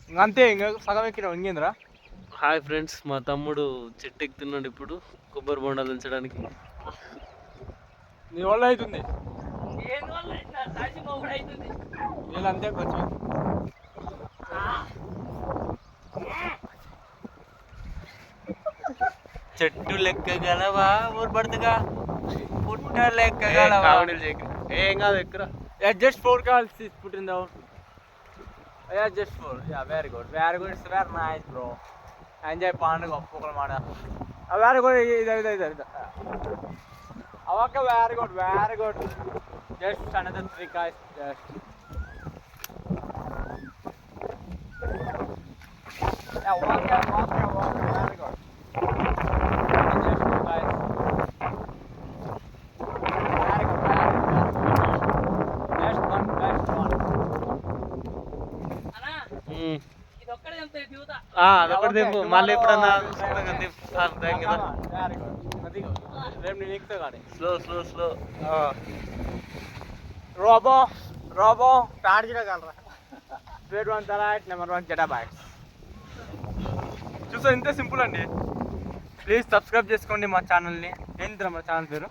అంతే ఇంకా సగం ఎక్కినావు ఇంకేంద్రా. హాయ్ ఫ్రెండ్స్, మా తమ్ముడు చెట్టు ఎక్కుతున్నాడు ఇప్పుడు కొబ్బరి బొండాలు ఉంచడానికి. నీ వల్ల అవుతుంది వీళ్ళు అంతే కొంచెం. చెట్టు లెక్కగలవా ఊరు పడుతుగా పుట్ట లెక్కగలవా. ఏం కాదు ఎక్కరా. Just 4 calls is put in the. Yeah, just 4. Yeah, very good. Very good. It's very nice, bro. Enjoy పండుగ ఒప్పుకోలు మాట. Very good. ఇది. Okay, very good. Very good. Just another 3 guys. Just. Yeah, walk. Very good. Just 2 guys. Very good. Just one. అదొకటి దింపు, మళ్ళీ ఎప్పుడన్నా రేపు నేను ఎక్కుతా కానీ. స్లో. రోబో స్టార్ట్ చేయగలరా? స్పీడ్ 1 తరాట్, నెంబర్ 1 జెటాబైట్స్. చూసా, ఇంతే సింపుల్ అండి. ప్లీజ్ సబ్స్క్రైబ్ చేసుకోండి మా ఛానల్ని. ఏంటి మన ఛానల్ పేరు?